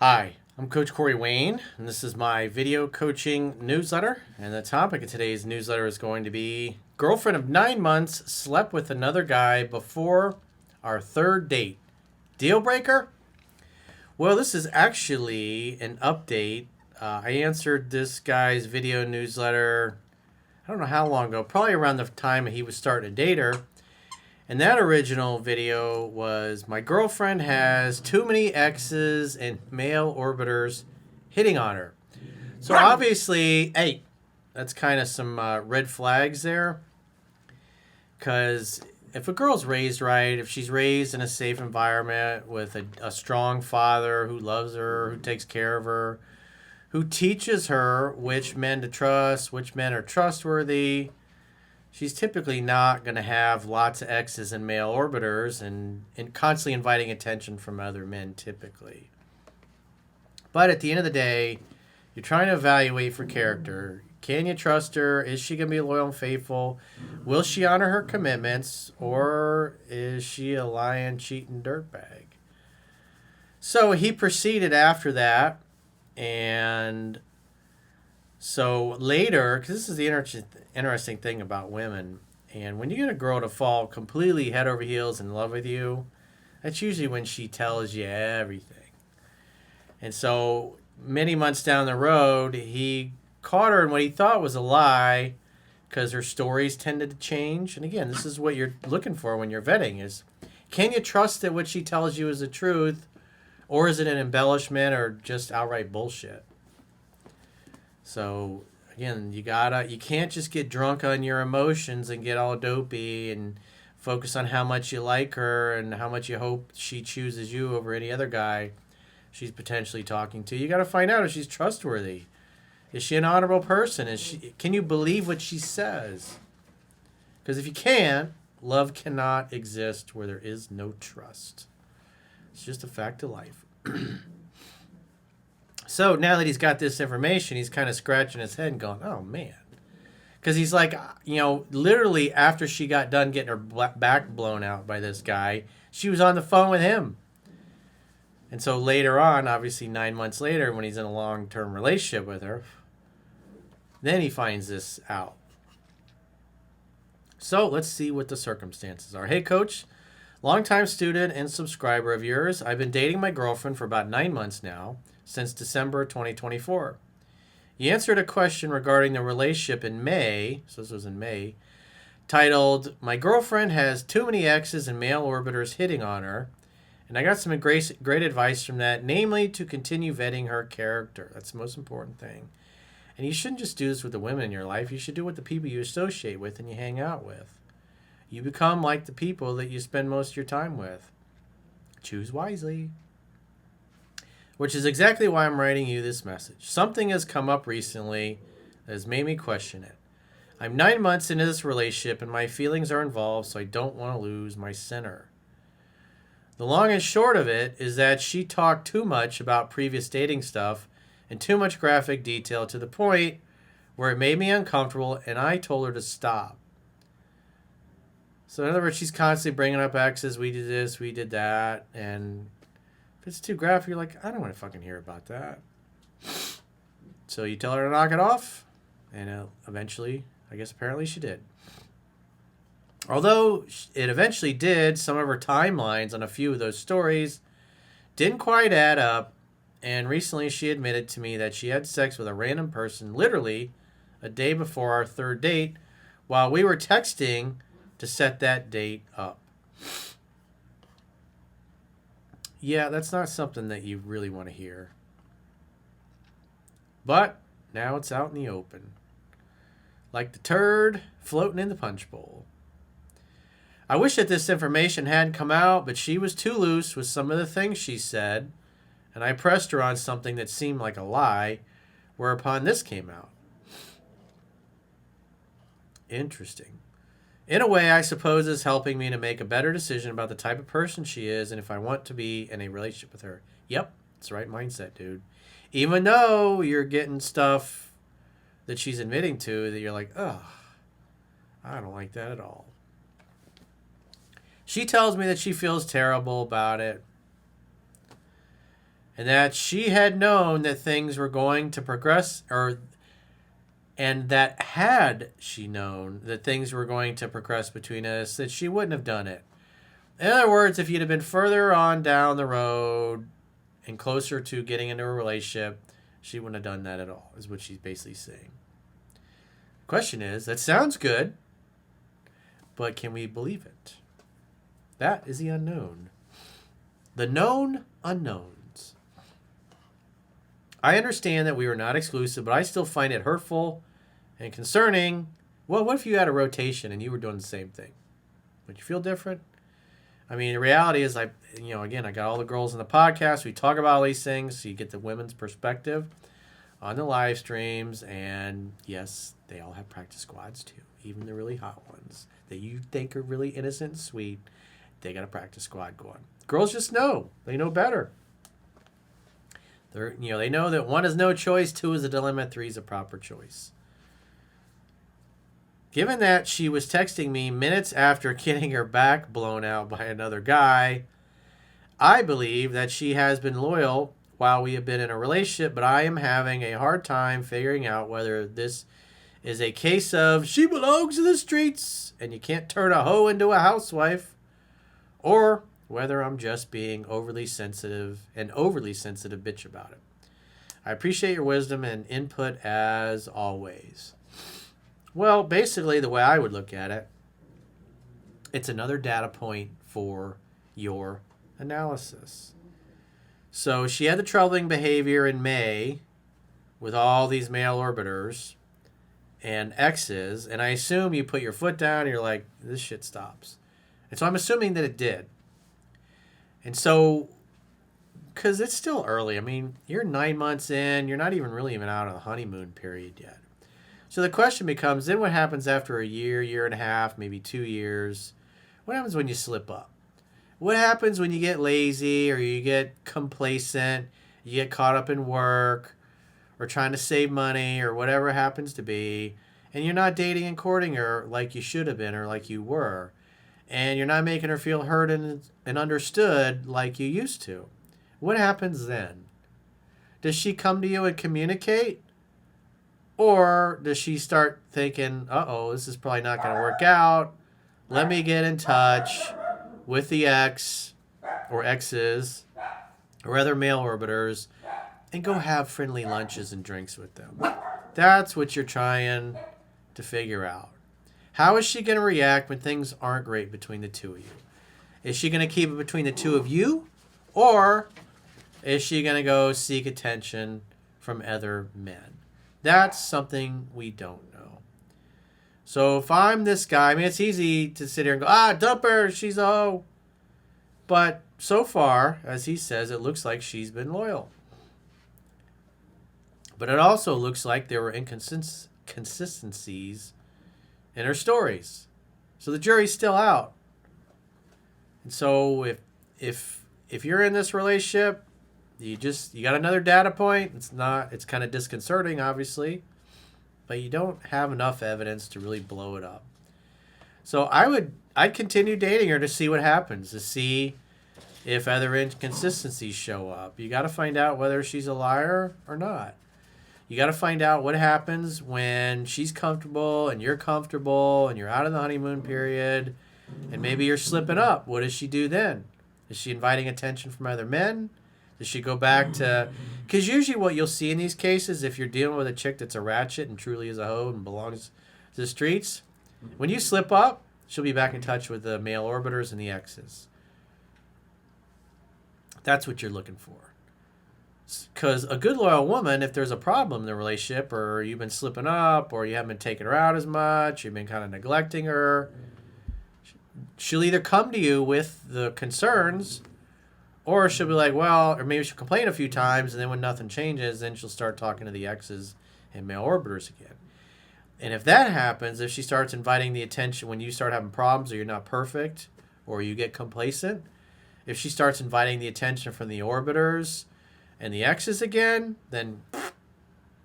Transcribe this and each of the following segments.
Hi, I'm Coach Corey Wayne, and this is my video coaching newsletter. And the topic of today's newsletter is going to be girlfriend of 9 months slept with another guy before our third date. Dealbreaker? Well, this is actually an update. I answered this guy's video newsletter, I don't know how long ago, probably around the time he was starting to date her. And that original video was my girlfriend has too many exes and male orbiters hitting on her. So obviously, hey, that's kind of some red flags there. Because if a girl's raised right, if she's raised in a safe environment with a strong father who loves her, who takes care of her, who teaches her which men to trust, which men are trustworthy, she's typically not going to have lots of exes and male orbiters and constantly inviting attention from other men typically. But at the end of the day, you're trying to evaluate for character. Can you trust her? Is she going to be loyal and faithful? Will she honor her commitments? Or is she a lying, cheating dirtbag? So he proceeded after that. And so later, because this is the interesting thing about women, and when you get a girl to fall completely head over heels in love with you, that's usually when she tells you everything. And so many months down the road, he caught her in what he thought was a lie because her stories tended to change. And again, this is what you're looking for when you're vetting is, can you trust that what she tells you is the truth, or is it an embellishment or just outright bullshit? So again, you can't just get drunk on your emotions and get all dopey and focus on how much you like her and how much you hope she chooses you over any other guy she's potentially talking to. You got to find out if she's trustworthy. Is she an honorable person? Can you believe what she says? Because if you can't, love cannot exist where there is no trust. It's just a fact of life. So now that he's got this information, he's kind of scratching his head and going, oh, man. Because he's like, literally after she got done getting her back blown out by this guy, she was on the phone with him. And so later on, obviously 9 months later, when he's in a long-term relationship with her, then he finds this out. So let's see what the circumstances are. Hey, Coach, longtime student and subscriber of yours. I've been dating my girlfriend for about 9 months now, since December 2024. You answered a question regarding the relationship in May, so this was in May, titled, My Girlfriend Has Too Many Exes and Male Orbiters Hitting on Her, and I got some great advice from that, namely to continue vetting her character. That's the most important thing. And you shouldn't just do this with the women in your life. You should do it with the people you associate with and you hang out with. You become like the people that you spend most of your time with. Choose wisely. Which is exactly why I'm writing you this message. Something has come up recently that has made me question it. I'm 9 months into this relationship and my feelings are involved, so I don't want to lose my center. The long and short of it is that she talked too much about previous dating stuff and too much graphic detail to the point where it made me uncomfortable and I told her to stop. So in other words, she's constantly bringing up exes, we did this, we did that, and if it's too graphic, you're like, I don't want to fucking hear about that. So you tell her to knock it off, and eventually, I guess apparently she did. Although it eventually did, some of her timelines on a few of those stories didn't quite add up, and recently she admitted to me that she had sex with a random person literally a day before our third date while we were texting to set that date up. Yeah, that's not something that you really want to hear. But now it's out in the open. Like the turd floating in the punch bowl. I wish that this information hadn't come out, but she was too loose with some of the things she said, and I pressed her on something that seemed like a lie, whereupon this came out. Interesting. In a way, I suppose it's helping me to make a better decision about the type of person she is and if I want to be in a relationship with her. Yep, it's the right mindset, dude. Even though you're getting stuff that she's admitting to that you're like, ugh, I don't like that at all. She tells me that she feels terrible about it. and that she had known that things were going to progress, and that had she known that things were going to progress between us, that she wouldn't have done it. In other words, if you'd have been further on down the road and closer to getting into a relationship, she wouldn't have done that at all, is what she's basically saying. The question is, that sounds good, but can we believe it? That is the unknown. The known unknowns. I understand that we were not exclusive, but I still find it hurtful and concerning. Well, what if you had a rotation and you were doing the same thing? Would you feel different? I mean, the reality is, again, I got all the girls in the podcast. We talk about all these things, so you get the women's perspective on the live streams. And yes, they all have practice squads too, even the really hot ones that you think are really innocent and sweet. They got a practice squad going. Girls just know. They know better. They know that 1 is no choice, 2 is a dilemma, 3 is a proper choice. Given that she was texting me minutes after getting her back blown out by another guy, I believe that she has been loyal while we have been in a relationship, but I am having a hard time figuring out whether this is a case of she belongs in the streets and you can't turn a hoe into a housewife, or whether I'm just being overly sensitive bitch about it. I appreciate your wisdom and input as always. Well, basically, the way I would look at it, it's another data point for your analysis. So she had the troubling behavior in May with all these male orbiters and exes, and I assume you put your foot down and you're like, this shit stops. And so I'm assuming that it did. And so, because it's still early. I mean, you're 9 months in. You're not even out of the honeymoon period yet. So the question becomes, then what happens after a year, year and a half, maybe 2 years? What happens when you slip up? What happens when you get lazy or you get complacent, you get caught up in work or trying to save money or whatever it happens to be, and you're not dating and courting her like you should have been or like you were, and you're not making her feel heard and understood like you used to? What happens then? Does she come to you and communicate? Or does she start thinking, this is probably not going to work out. Let me get in touch with the ex or exes or other male orbiters and go have friendly lunches and drinks with them. That's what you're trying to figure out. How is she going to react when things aren't great between the two of you? Is she going to keep it between the two of you? Or is she going to go seek attention from other men? That's something we don't know. So if I'm this guy, I mean, it's easy to sit here and go, dump her, she's a hoe. But so far, as he says, it looks like she's been loyal. But it also looks like there were inconsistencies in her stories. So the jury's still out. And so if you're in this relationship, you got another data point. It's kind of disconcerting, obviously, but you don't have enough evidence to really blow it up. So I'd continue dating her to see what happens, to see if other inconsistencies show up. You got to find out whether she's a liar or not. You got to find out what happens when she's comfortable and you're comfortable and you're out of the honeymoon period and maybe you're slipping up. What does she do then? Is she inviting attention from other men? Does she go back to... Because usually what you'll see in these cases, if you're dealing with a chick that's a ratchet and truly is a hoe and belongs to the streets, when you slip up, she'll be back in touch with the male orbiters and the exes. That's what you're looking for. Because a good loyal woman, if there's a problem in the relationship, or you've been slipping up, or you haven't been taking her out as much, you've been kind of neglecting her, she'll either come to you with the concerns, or she'll be like, or maybe she'll complain a few times, and then when nothing changes, then she'll start talking to the exes and male orbiters again. And if that happens, if she starts inviting the attention when you start having problems, or you're not perfect, or you get complacent, if she starts inviting the attention from the orbiters and the exes again, then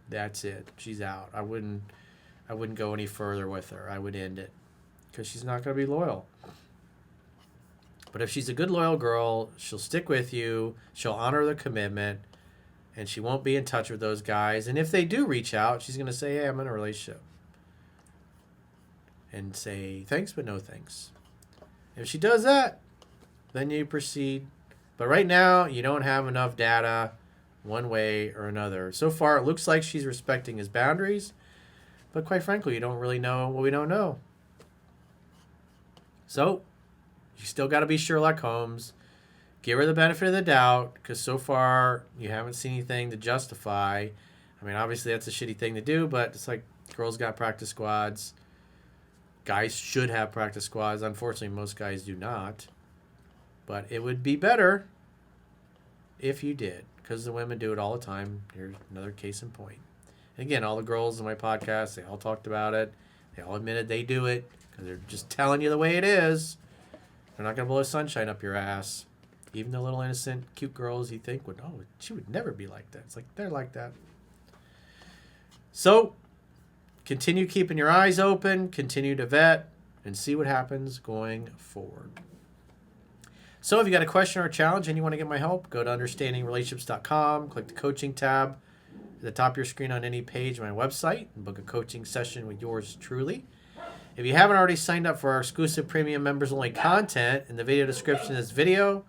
that's it. She's out. I wouldn't go any further with her. I would end it because she's not going to be loyal. But if she's a good, loyal girl, she'll stick with you. She'll honor the commitment. And she won't be in touch with those guys. And if they do reach out, she's going to say, hey, I'm in a relationship. And say, thanks, but no thanks. If she does that, then you proceed. But right now, you don't have enough data one way or another. So far, it looks like she's respecting his boundaries. But quite frankly, you don't really know what we don't know. So, you still got to be Sherlock Holmes. Give her the benefit of the doubt, because so far you haven't seen anything to justify. I mean, obviously that's a shitty thing to do, but it's like girls got practice squads. Guys should have practice squads. Unfortunately, most guys do not. But it would be better if you did, because the women do it all the time. Here's another case in point. And again, all the girls in my podcast, they all talked about it. They all admitted they do it, because they're just telling you the way it is. They're not going to blow sunshine up your ass. Even the little innocent, cute girls you think would, oh, she would never be like that. It's like, they're like that. So, continue keeping your eyes open, continue to vet, and see what happens going forward. So, if you got a question or a challenge and you want to get my help, go to understandingrelationships.com, click the coaching tab at the top of your screen on any page of my website, and book a coaching session with yours truly. If you haven't already signed up for our exclusive premium members-only content, in the video description of this video,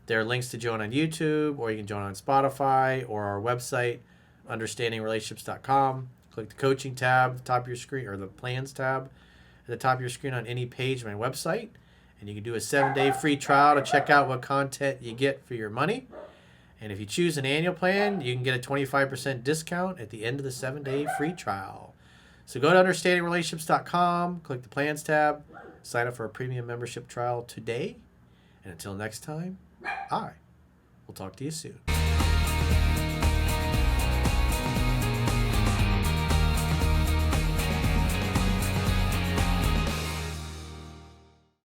there are links to join on YouTube, or you can join on Spotify, or our website, understandingrelationships.com. Click the coaching tab at the top of your screen, or the plans tab at the top of your screen on any page of my website. And you can do a 7-day free trial to check out what content you get for your money. And if you choose an annual plan, you can get a 25% discount at the end of the 7-day free trial. So go to understandingrelationships.com, click the plans tab, sign up for a premium membership trial today. And until next time, I will talk to you soon.